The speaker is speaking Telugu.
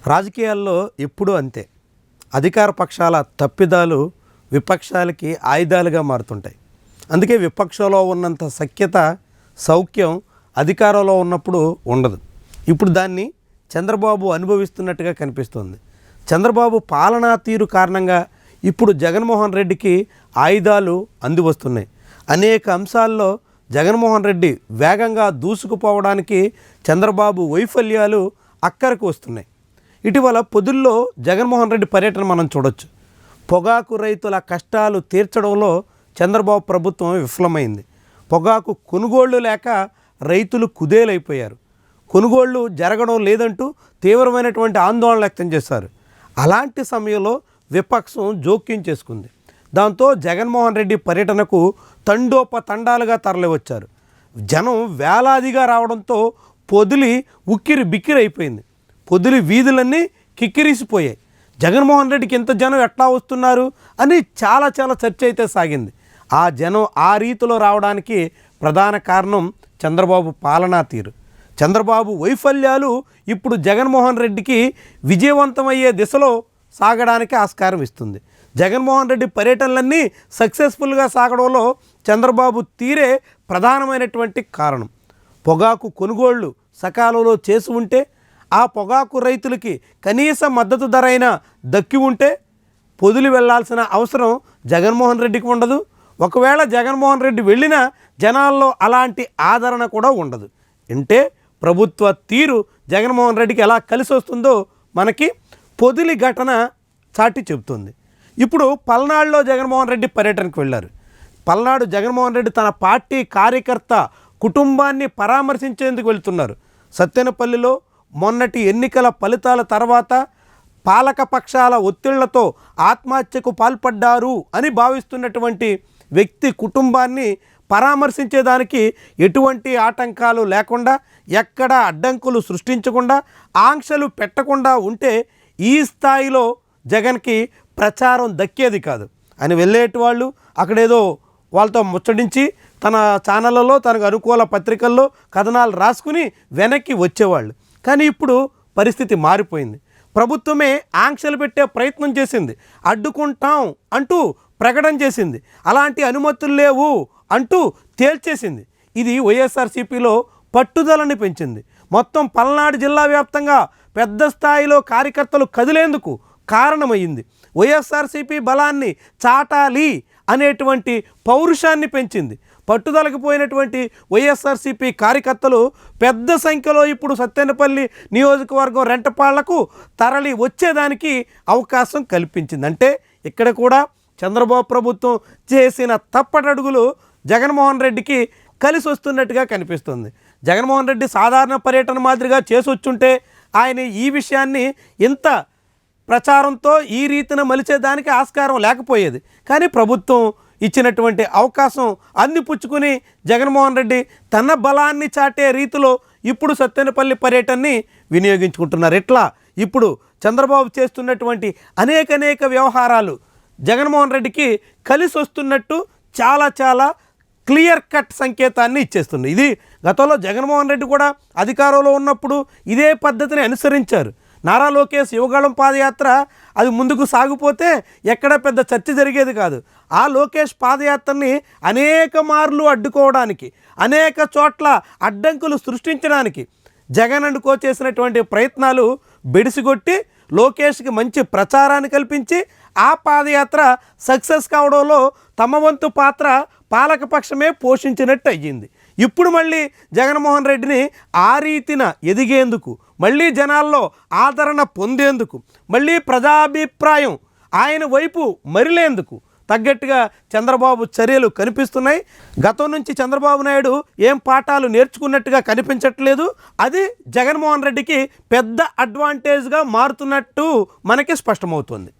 రాజకీయాల్లో ఎప్పుడూ అంతే. అధికార పక్షాల తప్పిదాలు విపక్షాలకి ఆయుధాలుగా మారుతుంటాయి. అందుకే విపక్షంలో ఉన్నంత సఖ్యత, సౌఖ్యం అధికారంలో ఉన్నప్పుడు ఉండదు. ఇప్పుడు దాన్ని చంద్రబాబు అనుభవిస్తున్నట్టుగా కనిపిస్తుంది. చంద్రబాబు పాలనా తీరు కారణంగా ఇప్పుడు జగన్మోహన్ రెడ్డికి ఆయుధాలు అందివస్తున్నాయి. అనేక అంశాల్లో జగన్మోహన్ రెడ్డి వేగంగా దూసుకుపోవడానికి చంద్రబాబు వైఫల్యాలు అక్కరకు వస్తున్నాయి. ఇటీవల పొదుల్లో జగన్మోహన్ రెడ్డి పర్యటన మనం చూడొచ్చు. పొగాకు రైతుల కష్టాలు తీర్చడంలో చంద్రబాబు ప్రభుత్వం విఫలమైంది. పొగాకు కొనుగోళ్లు లేక రైతులు కుదేలైపోయారు. కొనుగోళ్లు జరగడం లేదంటూ తీవ్రమైనటువంటి ఆందోళన వ్యక్తం చేశారు. అలాంటి సమయంలో విపక్షం జోక్యం చేసుకుంది. దాంతో జగన్మోహన్ రెడ్డి పర్యటనకు తండోపతండాలుగా తరలివచ్చారు. జనం వేలాదిగా రావడంతో పొదిలి ఉక్కిరి బిక్కిరి అయిపోయింది. పొదిలి వీధులన్నీ కిక్కిరిసిపోయాయి. జగన్మోహన్ రెడ్డికి ఇంత జనం ఎట్లా వస్తున్నారు అని చాలా చర్చ అయితే సాగింది. ఆ జనం ఆ రీతిలో రావడానికి ప్రధాన కారణం చంద్రబాబు పాలనా తీరు. చంద్రబాబు వైఫల్యాలు ఇప్పుడు జగన్మోహన్ రెడ్డికి విజయవంతమయ్యే దిశలో సాగడానికి ఆస్కారం ఇస్తుంది. జగన్మోహన్ రెడ్డి పర్యటనలన్నీ సక్సెస్ఫుల్గా సాగడంలో చంద్రబాబు తీరే ప్రధానమైనటువంటి కారణం. పొగాకు కొనుగోళ్లు సకాలంలో చేసి ఉంటే, ఆ పొగాకు రైతులకి కనీస మద్దతు ధర అయినా దక్కి ఉంటే పొదిలి వెళ్లాల్సిన అవసరం జగన్మోహన్ రెడ్డికి ఉండదు. ఒకవేళ జగన్మోహన్ రెడ్డి వెళ్ళినా జనాల్లో అలాంటి ఆదరణ కూడా ఉండదు. అంటే ప్రభుత్వ తీరు జగన్మోహన్ రెడ్డికి ఎలా కలిసి వస్తుందో మనకి పొదిలి ఘటన చాటి చెబుతుంది. ఇప్పుడు పల్నాడులో జగన్మోహన్ రెడ్డి పర్యటనకు వెళ్ళారు. పల్నాడు జగన్మోహన్ రెడ్డి తన పార్టీ కార్యకర్త కుటుంబాన్ని పరామర్శించేందుకు వెళ్తున్నారు. సత్తెనపల్లిలో మొన్నటి ఎన్నికల ఫలితాల తర్వాత పాలకపక్షాల ఒత్తిళ్లతో ఆత్మహత్యకు పాల్పడ్డారు అని భావిస్తున్నటువంటి వ్యక్తి కుటుంబాన్ని పరామర్శించేదానికి ఎటువంటి ఆటంకాలు లేకుండా, ఎక్కడ అడ్డంకులు సృష్టించకుండా, ఆంక్షలు పెట్టకుండా ఉంటే ఈ స్థాయిలో జగన్కి ప్రచారం దక్కేది కాదు అని వెళ్ళేటి వాళ్ళు అక్కడేదో వాళ్ళతో ముచ్చడించి తన ఛానళ్ళలో తనకు అనుకూల పత్రికల్లో కథనాలు రాసుకుని వెనక్కి వచ్చేవాళ్ళు. కానీ ఇప్పుడు పరిస్థితి మారిపోయింది. ప్రభుత్వమే ఆంక్షలు పెట్టే ప్రయత్నం చేసింది. అడ్డుకుంటాం అంటూ ప్రకటన చేసింది. అలాంటి అనుమతులు లేవు అంటూ తేల్చేసింది. ఇది వైఎస్ఆర్సీపీలో పట్టుదలని పెంచింది. మొత్తం పల్నాడు జిల్లా వ్యాప్తంగా పెద్ద స్థాయిలో కార్యకర్తలు కదిలేందుకు కారణమైంది. వైఎస్ఆర్సీపీ బలాన్ని చాటాలి అనేటువంటి పౌరుషాన్ని పెంచింది. పట్టుదలకు పోయినటువంటి వైఎస్ఆర్సీపీ కార్యకర్తలు పెద్ద సంఖ్యలో ఇప్పుడు సత్తెనపల్లి నియోజకవర్గం రెంటపాళ్లకు తరలి వచ్చేదానికి అవకాశం కల్పించింది. అంటే ఇక్కడ కూడా చంద్రబాబు ప్రభుత్వం చేసిన తప్పటడుగులు జగన్మోహన్ రెడ్డికి కలిసి వస్తున్నట్టుగా కనిపిస్తుంది. జగన్మోహన్ రెడ్డి సాధారణ పర్యటన మాదిరిగా చేసి వచ్చుంటే ఆయన ఈ విషయాన్ని ఇంత ప్రచారంతో ఈ రీతిన మలిచేదానికి ఆస్కారం లేకపోయేది. కానీ ప్రభుత్వం ఇచ్చినటువంటి అవకాశం అందిపుచ్చుకుని జగన్మోహన్ రెడ్డి తన బలాన్ని చాటే రీతిలో ఇప్పుడు సత్తెనపల్లి పర్యటనని వినియోగించుకుంటున్నారు. ఇట్లా ఇప్పుడు చంద్రబాబు చేస్తున్నటువంటి అనేక వ్యవహారాలు జగన్మోహన్ రెడ్డికి కలిసి వస్తున్నట్టు చాలా క్లియర్ కట్ సంకేతాన్ని ఇచ్చేస్తుంది. ఇది గతంలో జగన్మోహన్ రెడ్డి కూడా అధికారంలో ఉన్నప్పుడు ఇదే పద్ధతిని అనుసరించారు. నారా లోకేష్ యువగళం పాదయాత్ర అది ముందుకు సాగిపోతే ఎక్కడ పెద్ద చర్చ జరిగేది కాదు. ఆ లోకేష్ పాదయాత్రని అనేక మార్లు అడ్డుకోవడానికి, అనేక చోట్ల అడ్డంకులు సృష్టించడానికి జగన్ అండుకో చేసినటువంటి ప్రయత్నాలు బెడిసిగొట్టి లోకేష్కి మంచి ప్రచారాన్ని కల్పించి ఆ పాదయాత్ర సక్సెస్ కావడంలో తమ వంతు పాత్ర పాలకపక్షమే పోషించినట్టు అయ్యింది. ఇప్పుడు మళ్ళీ జగన్మోహన్ రెడ్డిని ఆ రీతిన ఎదిగేందుకు, మళ్ళీ జనాల్లో ఆదరణ పొందేందుకు, మళ్ళీ ప్రజాభిప్రాయం ఆయన వైపు మరిలేందుకు తగ్గట్టుగా చంద్రబాబు చర్యలు కనిపిస్తున్నాయి. గతం నుంచి చంద్రబాబు నాయుడు ఏం పాఠాలు నేర్చుకున్నట్టుగా కనిపించట్లేదు. అది జగన్మోహన్ రెడ్డికి పెద్ద అడ్వాంటేజ్గా మారుతున్నట్టు మనకి స్పష్టమవుతుంది.